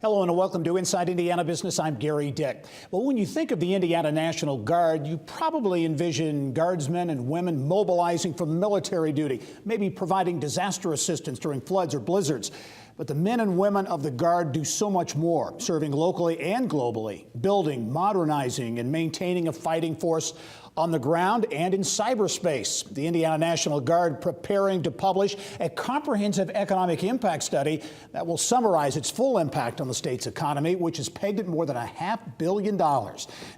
Hello and welcome to Inside Indiana Business. I'm Gary Dick. Well, when you think of the Indiana National Guard, you probably envision guardsmen and women mobilizing for military duty, maybe providing disaster assistance during floods or blizzards. But the men and women of the Guard do so much more, serving locally and globally, building, modernizing, and maintaining a fighting force on the ground and in cyberspace. The Indiana National Guard preparing to publish a comprehensive economic impact study that will summarize its full impact on the state's economy, which is pegged at more than $500 million.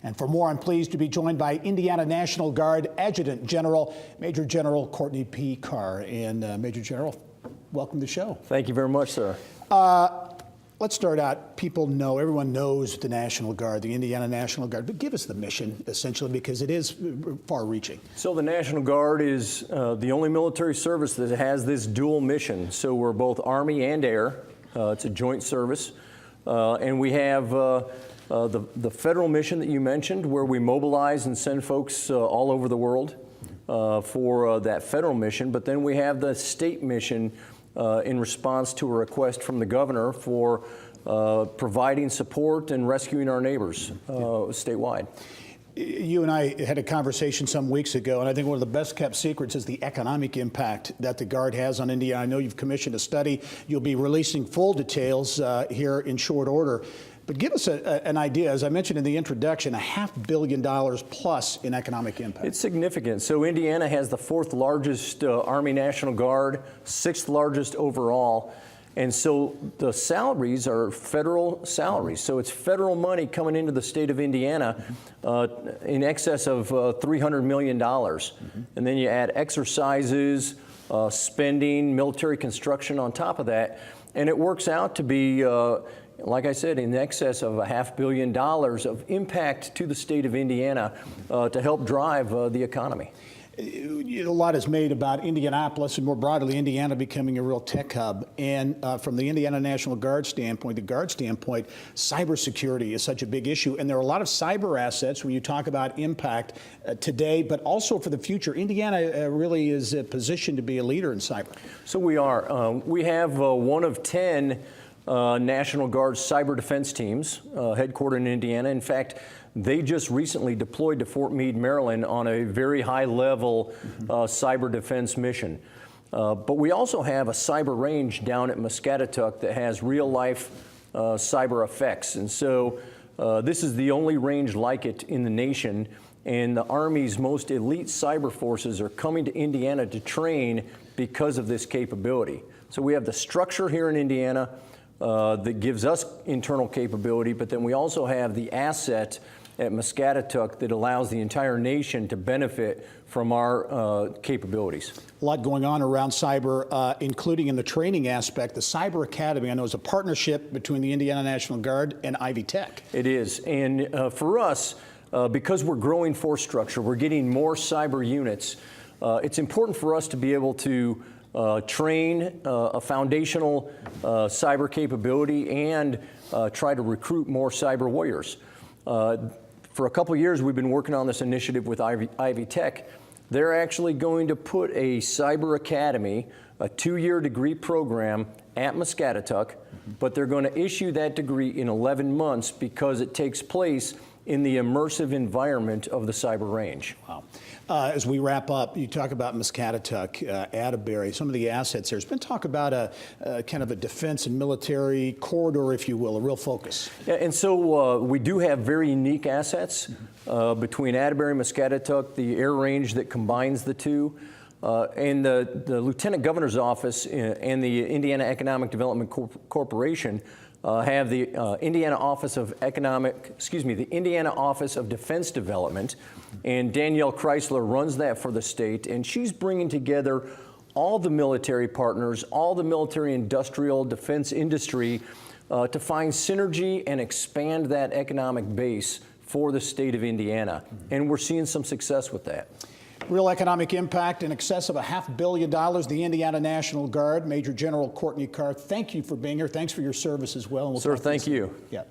And for more, I'm pleased to be joined by Indiana National Guard Adjutant General, Major General Courtney P. Carr. And Major General, welcome to the show. Thank you very much, sir. Let's start out. People know, everyone knows the National Guard, the Indiana National Guard, but give us the mission, essentially, because it is far-reaching. So the National Guard is the only military service that has this dual mission. So we're both Army and Air. It's a joint service. And we have the federal mission that you mentioned, where we mobilize and send folks all over the world for that federal mission. But then we have the state mission in response to a request from the governor for providing support and rescuing our neighbors statewide. You and I had a conversation some weeks ago, and I think one of the best kept secrets is the economic impact that the Guard has on Indiana. I know you've commissioned a study. You'll be releasing full details here in short order. But give us an idea, as I mentioned in the introduction, $500 million plus in economic impact. It's significant. So Indiana has the 4th largest Army National Guard, 6th largest overall. And so the salaries are federal salaries. So it's federal money coming into the state of Indiana in excess of $300 million. And then you add exercises, spending, military construction on top of that. And it works out to be like I said, in excess of $500 million of impact to the state of Indiana to help drive the economy. A lot is made about Indianapolis and more broadly Indiana becoming a real tech hub. And from the Indiana National Guard standpoint, cybersecurity is such a big issue. And there are a lot of cyber assets when you talk about impact today, but also for the future. Indiana really is positioned to be a leader in cyber. So we are. We have one of 10 National Guard cyber defense teams headquartered in Indiana. In fact, they just recently deployed to Fort Meade, Maryland on a very high-level cyber defense mission. But we also have a cyber range down at Muscatatuck that has real-life cyber effects. And so this is the only range like it in the nation. And the Army's most elite cyber forces are coming to Indiana to train because of this capability. So we have the structure here in Indiana that gives us internal capability, but then we also have the asset at Muscatatuck that allows the entire nation to benefit from our capabilities. A lot going on around cyber, including in the training aspect. The Cyber Academy, I know, is a partnership between the Indiana National Guard and Ivy Tech. It is, and for us, because we're growing force structure, we're getting more cyber units, it's important for us to be able to train a foundational cyber capability and try to recruit more cyber warriors. For a couple of years, we've been working on this initiative with Ivy Tech. They're actually going to put a cyber academy, a 2-year degree program at Muscatatuck, but they're going to issue that degree in 11 months because it takes place in the immersive environment of the cyber range. Wow. As we wrap up, you talk about Muscatatuck, Atterbury, some of the assets. There's been talk about a kind of a defense and military corridor, if you will, a real focus. Yeah, and so we do have very unique assets between Atterbury and Muscatatuck, the air range that combines the two. And the Lieutenant Governor's Office and the Indiana Economic Development Corporation have the Indiana Office of the Indiana Office of Defense Development, and Danielle Chrysler runs that for the state, and she's bringing together all the military partners, all the military industrial defense industry to find synergy and expand that economic base for the state of Indiana, and we're seeing some success with that. Real economic impact in excess of $500 million. The Indiana National Guard, Major General Courtney Carr, thank you for being here. Thanks for your service as well. Sir, thank you. Yeah.